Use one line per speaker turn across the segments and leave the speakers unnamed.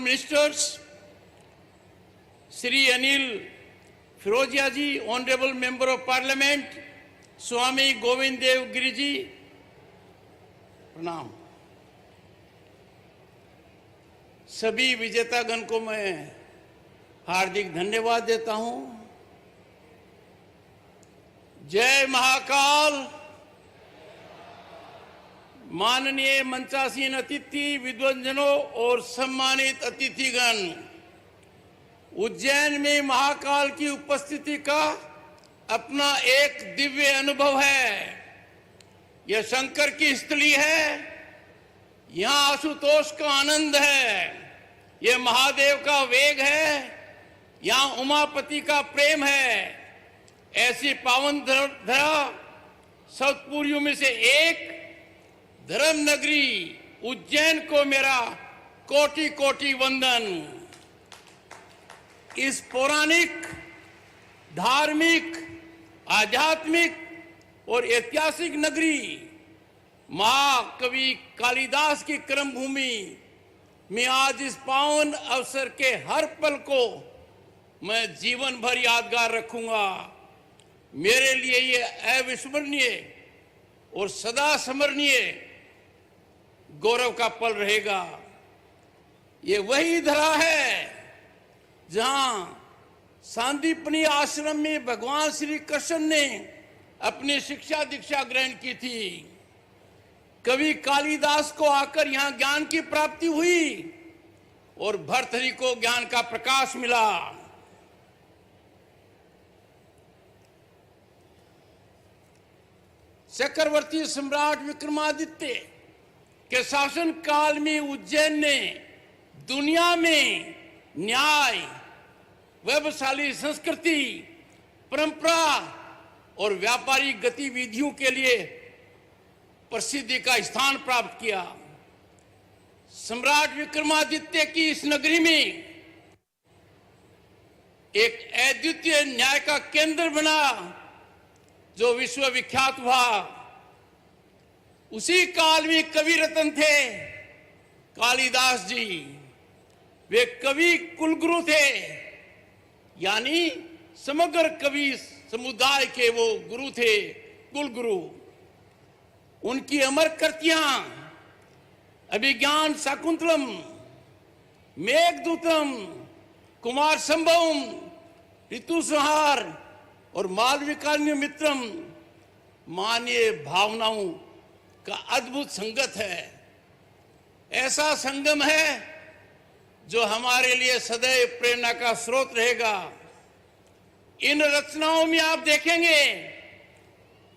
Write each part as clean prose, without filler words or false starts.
Ministers, Sri Anil Firozia ji, Honorable Member of Parliament, Swami Govind Dev Giri ji, प्रणाम। सभी विजेतागण को मैं हार्दिक धन्यवाद देता हूं। जय महाकाल। माननीय मंचासीन अतिथि, विद्वंजनों और सम्मानित अतिथिगण, उज्जैन में महाकाल की उपस्थिति का अपना एक दिव्य अनुभव है। यह शंकर की स्थली है, यहाँ आशुतोष का आनंद है, यह महादेव का वेग है, यहाँ उमापति का प्रेम है। ऐसी पावन धरा सतपुरियों में से एक धर्म नगरी उज्जैन को मेरा कोटि कोटि वंदन। इस पौराणिक, धार्मिक, आध्यात्मिक और ऐतिहासिक नगरी महाकवि कालिदास की कर्मभूमि में आज इस पावन अवसर के हर पल को मैं जीवन भर यादगार रखूंगा। मेरे लिए ये अविस्मरणीय और सदा स्मरणीय गौरव का पल रहेगा। ये वही धरा है जहां सांदीपनी आश्रम में भगवान श्री कृष्ण ने अपनी शिक्षा दीक्षा ग्रहण की थी। कवि कालिदास को आकर यहां ज्ञान की प्राप्ति हुई और भर्तृहरि को ज्ञान का प्रकाश मिला। चक्रवर्ती सम्राट विक्रमादित्य के शासन काल में उज्जैन ने दुनिया में न्याय, वैभवशाली संस्कृति, परंपरा और व्यापारिक गतिविधियों के लिए प्रसिद्धि का स्थान प्राप्त किया। सम्राट विक्रमादित्य की इस नगरी में एक अद्वितीय न्याय का केंद्र बना जो विश्व विख्यात हुआ। उसी काल में कवि रत्न थे कालिदास जी। वे कवि कुलगुरु थे, यानी समग्र कवि समुदाय के वो गुरु थे, कुलगुरु। उनकी अमर कृतियां अभिज्ञान शाकुंतलम, मेघदूतम, कुमार संभवम, ऋतुसंहार और मालविकान्य मित्रम मानवीय भावनाओं का अद्भुत संगत है। ऐसा संगम है जो हमारे लिए सदैव प्रेरणा का स्रोत रहेगा। इन रचनाओं में आप देखेंगे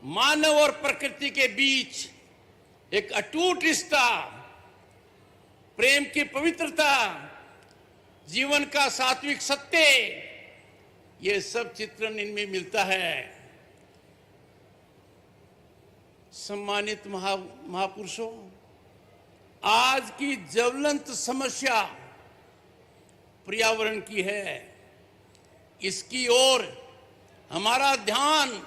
मानव और प्रकृति के बीच एक अटूट रिश्ता, प्रेम की पवित्रता, जीवन का सात्विक सत्य, ये सब चित्रण इनमें मिलता है। सम्मानित महापुरुषों, आज की ज्वलंत समस्या पर्यावरण की है। इसकी ओर हमारा ध्यान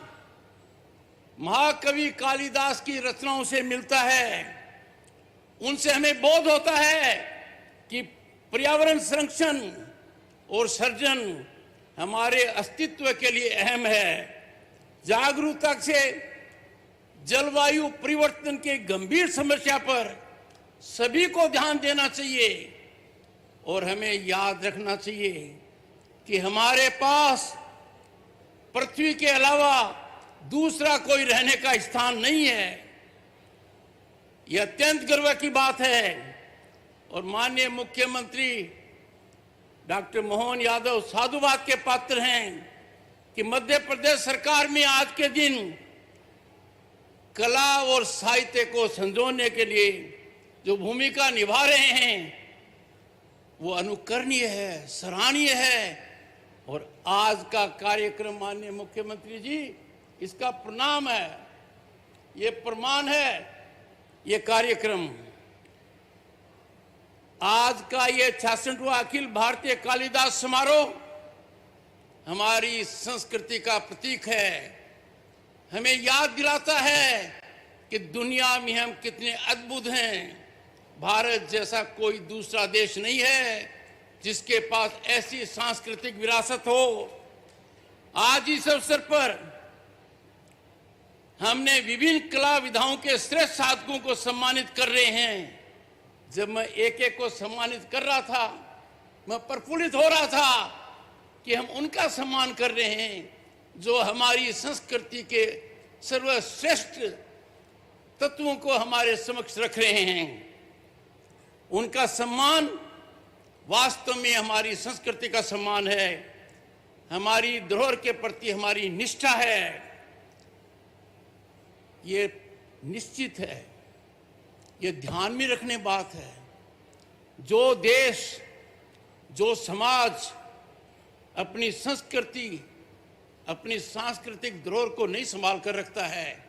महाकवि कालिदास की रचनाओं से मिलता है। उनसे हमें बोध होता है कि पर्यावरण संरक्षण और सर्जन हमारे अस्तित्व के लिए अहम है। जागरूकता से जलवायु परिवर्तन के गंभीर समस्या पर सभी को ध्यान देना चाहिए और हमें याद रखना चाहिए कि हमारे पास पृथ्वी के अलावा दूसरा कोई रहने का स्थान नहीं है। यह अत्यंत गर्व की बात है और माननीय मुख्यमंत्री डॉक्टर मोहन यादव साधुवाद के पात्र हैं कि मध्य प्रदेश सरकार में आज के दिन कला और साहित्य को संजोने के लिए जो भूमिका निभा रहे हैं वो अनुकरणीय है, सराहनीय है। और आज का कार्यक्रम माननीय मुख्यमंत्री जी, इसका प्रणाम है, ये प्रमाण है। ये कार्यक्रम आज का ये 66वां अखिल भारतीय कालिदास समारोह हमारी संस्कृति का प्रतीक है। हमें याद दिलाता है कि दुनिया में हम कितने अद्भुत हैं। भारत जैसा कोई दूसरा देश नहीं है जिसके पास ऐसी सांस्कृतिक विरासत हो। आज इस अवसर पर हमने विभिन्न कला विधाओं के श्रेष्ठ साधकों को सम्मानित कर रहे हैं। जब मैं एक एक को सम्मानित कर रहा था, मैं प्रफुल्लित हो रहा था कि हम उनका सम्मान कर रहे हैं जो हमारी संस्कृति के सर्वश्रेष्ठ तत्वों को हमारे समक्ष रख रहे हैं। उनका सम्मान वास्तव में हमारी संस्कृति का सम्मान है, हमारी धरोहर के प्रति हमारी निष्ठा है। ये निश्चित है, ये ध्यान में रखने बात है। जो देश, जो समाज अपनी संस्कृति, अपनी सांस्कृतिक धरोहर को नहीं संभाल कर रखता है,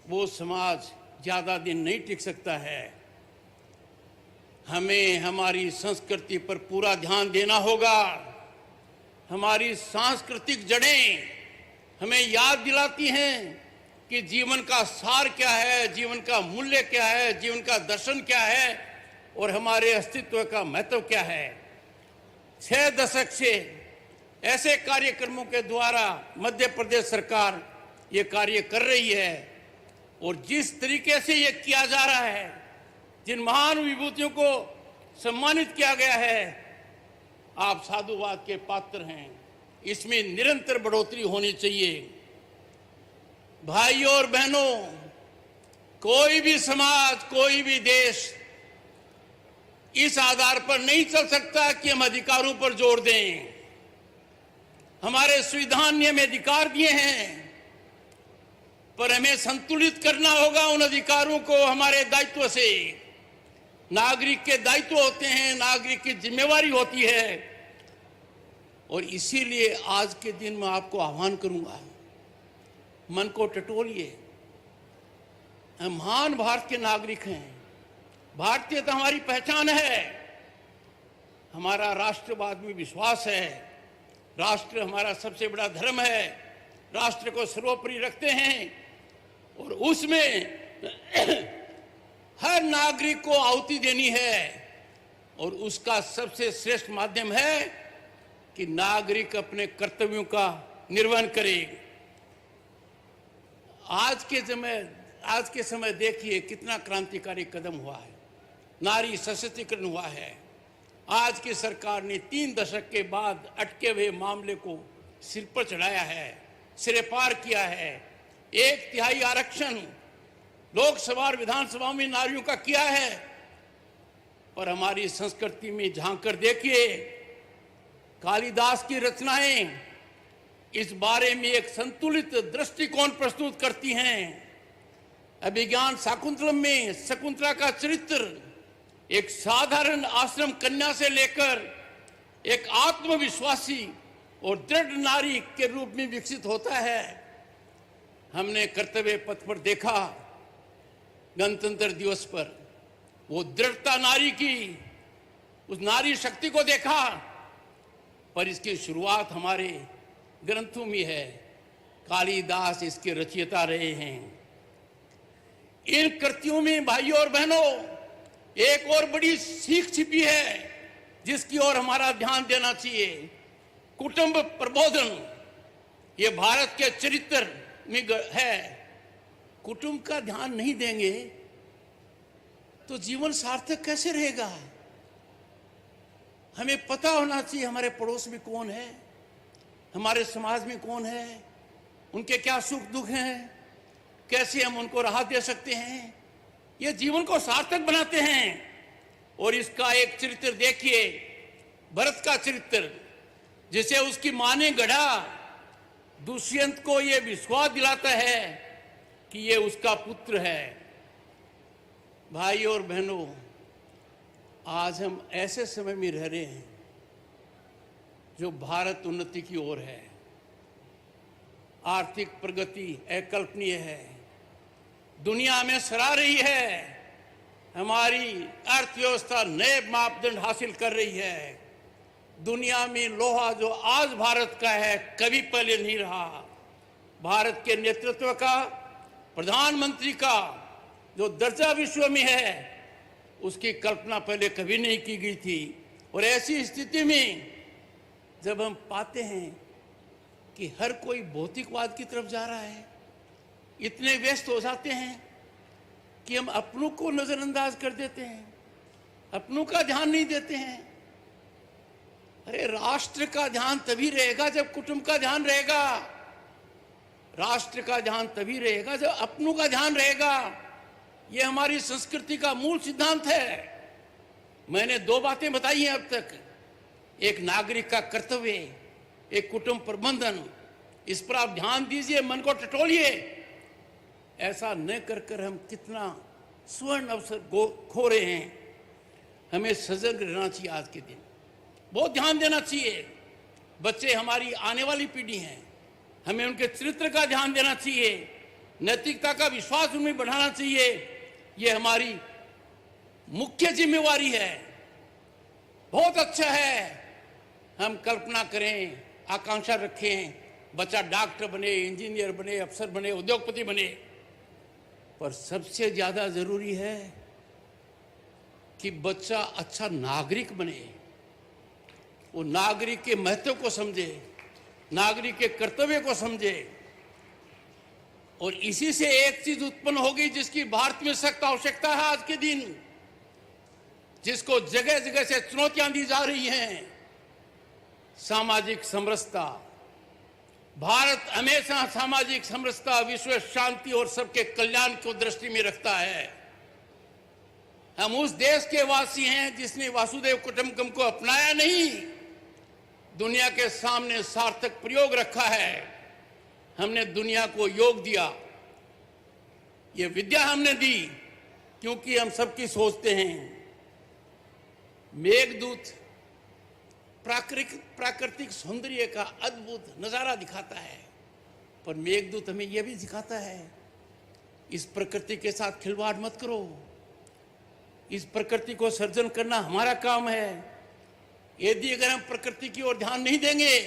वो समाज ज्यादा दिन नहीं टिक सकता है। हमें हमारी संस्कृति पर पूरा ध्यान देना होगा। हमारी सांस्कृतिक जड़ें हमें याद दिलाती हैं कि जीवन का सार क्या है, जीवन का मूल्य क्या है, जीवन का दर्शन क्या है और हमारे अस्तित्व का महत्व क्या है। 6 दशक से ऐसे कार्यक्रमों के द्वारा मध्य प्रदेश सरकार ये कार्य कर रही है और जिस तरीके से ये किया जा रहा है, जिन महान विभूतियों को सम्मानित किया गया है, आप साधुवाद के पात्र हैं। इसमें निरंतर बढ़ोतरी होनी चाहिए। भाइयों और बहनों, कोई भी समाज, कोई भी देश इस आधार पर नहीं चल सकता कि हम अधिकारों पर जोर दें। हमारे संविधान ने हमें अधिकार दिए हैं, पर हमें संतुलित करना होगा उन अधिकारों को हमारे दायित्व से। नागरिक के दायित्व होते हैं, नागरिक की जिम्मेवारी होती है। और इसीलिए आज के दिन मैं आपको आह्वान करूंगा, मन को टटोलिए। हम महान भारत के नागरिक हैं, भारतीयता हमारी पहचान है, हमारा राष्ट्रवाद में विश्वास है, राष्ट्र हमारा सबसे बड़ा धर्म है, राष्ट्र को सर्वोपरि रखते हैं और उसमें हर नागरिक को आहुति देनी है और उसका सबसे श्रेष्ठ माध्यम है कि नागरिक अपने कर्तव्यों का निर्वहन करे। आज के समय देखिए कितना क्रांतिकारी कदम हुआ है, नारी सशक्तिकरण हुआ है। आज की सरकार ने 3 दशक के बाद अटके हुए मामले को सिर पर चढ़ाया है, सिरे पार किया है। 1/3 आरक्षण लोकसभा और विधानसभा में नारियों का किया है। पर हमारी संस्कृति में झांक कर देखिए, कालिदास की रचनाएं इस बारे में एक संतुलित दृष्टिकोण प्रस्तुत करती हैं। अभिज्ञान शाकुंतलम में शकुंतला का चरित्र एक साधारण आश्रम कन्या से लेकर एक आत्मविश्वासी और दृढ़ नारी के रूप में विकसित होता है। हमने कर्तव्य पथ पर देखा, गणतंत्र दिवस पर वो दृढ़ता नारी की, उस नारी शक्ति को देखा। पर इसकी शुरुआत हमारे ग्रंथों में है, कालिदास इसके रचयिता रहे हैं। इन कृतियों में भाइयों और बहनों एक और बड़ी सीख छिपी है जिसकी ओर हमारा ध्यान देना चाहिए। कुटुंब प्रबोधन ये भारत के चरित्र में है। कुटुंब का ध्यान नहीं देंगे तो जीवन सार्थक कैसे रहेगा। हमें पता होना चाहिए हमारे पड़ोस में कौन है, हमारे समाज में कौन है, उनके क्या सुख दुख हैं, कैसे हम उनको राहत दे सकते हैं। ये जीवन को सार्थक बनाते हैं। और इसका एक चरित्र देखिए, भरत का चरित्र, जिसे उसकी मां ने गढ़ा। दुष्यंत को यह विश्वास दिलाता है कि ये उसका पुत्र है। भाई और बहनों, आज हम ऐसे समय में रह रहे हैं जो भारत उन्नति की ओर है। आर्थिक प्रगति अकल्पनीय है, दुनिया में सराह रही है। हमारी अर्थव्यवस्था नए मापदंड हासिल कर रही है। दुनिया में लोहा जो आज भारत का है कभी पहले नहीं रहा। भारत के नेतृत्व का, प्रधानमंत्री का जो दर्जा विश्व में है, उसकी कल्पना पहले कभी नहीं की गई थी। और ऐसी स्थिति में जब हम पाते हैं कि हर कोई भौतिकवाद की तरफ जा रहा है, इतने व्यस्त हो जाते हैं कि हम अपनों को नजरअंदाज कर देते हैं, अपनों का ध्यान नहीं देते हैं। अरे राष्ट्र का ध्यान तभी रहेगा जब कुटुंब का ध्यान रहेगा, राष्ट्र का ध्यान तभी रहेगा जब अपनों का ध्यान रहेगा। ये हमारी संस्कृति का मूल सिद्धांत है। मैंने दो बातें बताई हैं अब तक, एक नागरिक का कर्तव्य, एक कुटुंब प्रबंधन। इस पर आप ध्यान दीजिए, मन को टटोलिए। ऐसा न कर हम कितना स्वर्ण अवसर खो रहे हैं। हमें सजग रहना चाहिए। आज के दिन बहुत ध्यान देना चाहिए। बच्चे हमारी आने वाली पीढ़ी हैं, हमें उनके चरित्र का ध्यान देना चाहिए, नैतिकता का विश्वास उनमें बढ़ाना चाहिए। ये हमारी मुख्य जिम्मेवारी है। बहुत अच्छा है हम कल्पना करें, आकांक्षा रखें, बच्चा डॉक्टर बने, इंजीनियर बने, अफसर बने, उद्योगपति बने, पर सबसे ज्यादा जरूरी है कि बच्चा अच्छा नागरिक बने। वो नागरिक के महत्व को समझे, नागरिक के कर्तव्य को समझे। और इसी से एक चीज उत्पन्न होगी जिसकी भारत में सख्त आवश्यकता है आज के दिन, जिसको जगह जगह से चुनौतियां दी जा रही हैं, सामाजिक समरसता। भारत हमेशा सामाजिक समरसता, विश्व शांति और सबके कल्याण को दृष्टि में रखता है। हम उस देश के वासी हैं जिसने वासुदेव कुटुंबकम को अपनाया नहीं, दुनिया के सामने सार्थक प्रयोग रखा है। हमने दुनिया को योग दिया, ये विद्या हमने दी, क्योंकि हम सबकी सोचते हैं। मेघदूत प्राकृतिक सौंदर्य का अद्भुत नजारा दिखाता है, पर मेघदूत हमें यह भी दिखाता है इस प्रकृति के साथ खिलवाड़ मत करो। इस प्रकृति को सर्जन करना हमारा काम है। यदि अगर हम प्रकृति की ओर ध्यान नहीं देंगे,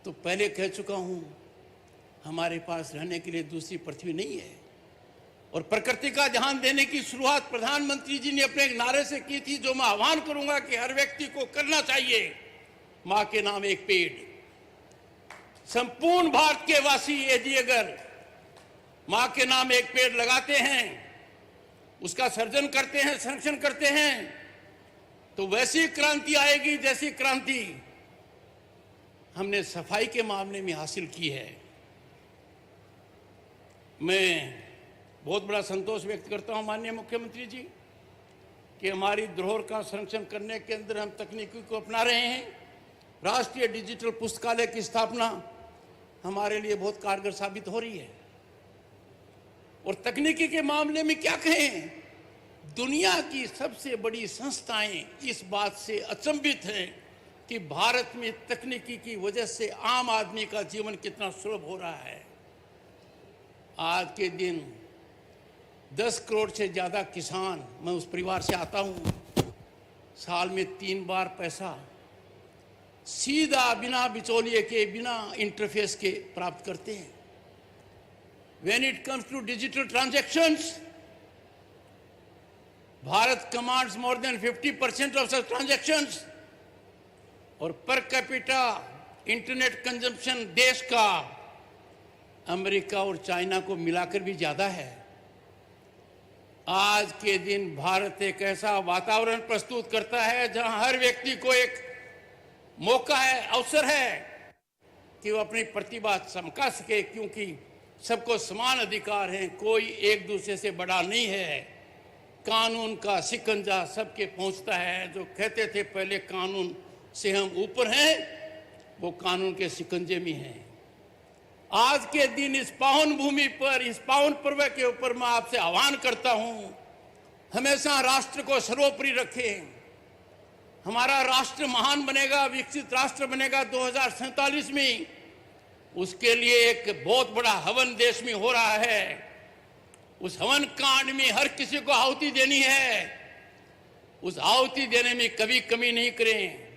तो पहले कह चुका हूं, हमारे पास रहने के लिए दूसरी पृथ्वी नहीं है। और प्रकृति का ध्यान देने की शुरुआत प्रधानमंत्री जी ने अपने एक नारे से की थी, जो मैं आह्वान करूंगा कि हर व्यक्ति को करना चाहिए। मां के नाम एक पेड़। संपूर्ण भारत के वासी यदि अगर मां के नाम एक पेड़ लगाते हैं, उसका सर्जन करते हैं, संरक्षण करते हैं, तो वैसी क्रांति आएगी जैसी क्रांति हमने सफाई के मामले में हासिल की है। मैं बहुत बड़ा संतोष व्यक्त करता हूं माननीय मुख्यमंत्री जी कि हमारी धरोहर का संरक्षण करने के अंदर हम तकनीकी को अपना रहे हैं। राष्ट्रीय डिजिटल पुस्तकालय की स्थापना हमारे लिए बहुत कारगर साबित हो रही है। और तकनीकी के मामले में क्या कहें, दुनिया की सबसे बड़ी संस्थाएं इस बात से अचंभित हैं कि भारत में तकनीकी की वजह से आम आदमी का जीवन कितना सुलभ हो रहा है। आज के दिन 10 करोड़ से ज्यादा किसान, मैं उस परिवार से आता हूं, साल में 3 बार पैसा सीधा बिना बिचौलिए के, बिना इंटरफेस के प्राप्त करते हैं। When it comes to digital transactions, Bharat commands more than 50% of such transactions। और पर कैपिटा इंटरनेट कंजम्पशन देश का अमेरिका और चाइना को मिलाकर भी ज्यादा है। आज के दिन भारत एक ऐसा वातावरण प्रस्तुत करता है जहां हर व्यक्ति को एक मौका है, अवसर है कि वो अपनी प्रतिभा चमका सके, क्योंकि सबको समान अधिकार हैं, कोई एक दूसरे से बड़ा नहीं है। कानून का शिकंजा सबके पहुंचता है। जो कहते थे पहले कानून से हम ऊपर हैं, वो कानून के शिकंजे में हैं। आज के दिन इस पावन भूमि पर, इस पावन पर्व के ऊपर मैं आपसे आह्वान करता हूं, हमेशा राष्ट्र को सर्वोपरि रखें। हमारा राष्ट्र महान बनेगा, विकसित राष्ट्र बनेगा 2047 में। उसके लिए एक बहुत बड़ा हवन देश में हो रहा है। उस हवन कांड में हर किसी को आहुति देनी है। उस आहुति देने में कभी कमी नहीं करें।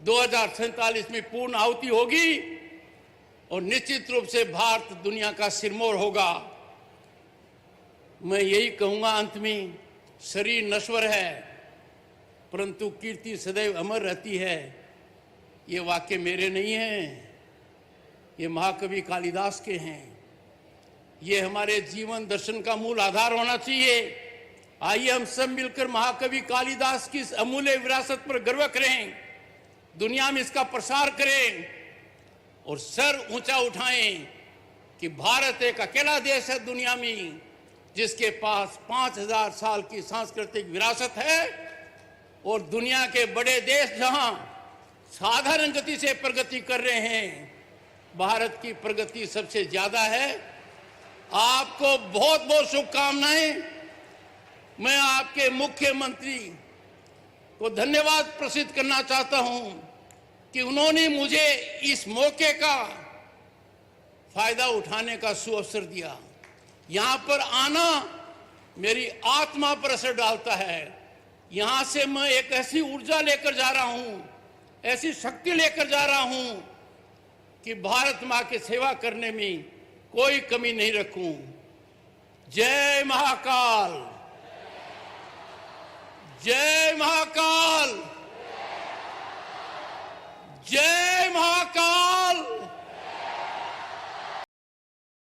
2047 में पूर्ण आहुति होगी और निश्चित रूप से भारत दुनिया का सिरमौर होगा। मैं यही कहूंगा अंत में, शरीर नश्वर है, परंतु कीर्ति सदैव अमर रहती है। ये वाक्य मेरे नहीं हैं, ये महाकवि कालिदास के हैं। ये हमारे जीवन दर्शन का मूल आधार होना चाहिए। आइए हम सब मिलकर महाकवि कालिदास की इस अमूल्य विरासत पर गर्व करें, दुनिया में इसका प्रसार करें और सर ऊंचा उठाएं कि भारत एक अकेला देश है दुनिया में जिसके पास 5000 साल की सांस्कृतिक विरासत है। और दुनिया के बड़े देश जहां साधारण गति से प्रगति कर रहे हैं, भारत की प्रगति सबसे ज्यादा है। आपको बहुत बहुत शुभकामनाएं। मैं आपके मुख्यमंत्री को धन्यवाद प्रसिद्ध करना चाहता हूं कि उन्होंने मुझे इस मौके का फायदा उठाने का सुअवसर दिया। यहां पर आना मेरी आत्मा पर असर डालता है। यहां से मैं एक ऐसी ऊर्जा लेकर जा रहा हूं, ऐसी शक्ति लेकर जा रहा हूं कि भारत मां की सेवा करने में कोई कमी नहीं रखूं। जय महाकाल, जय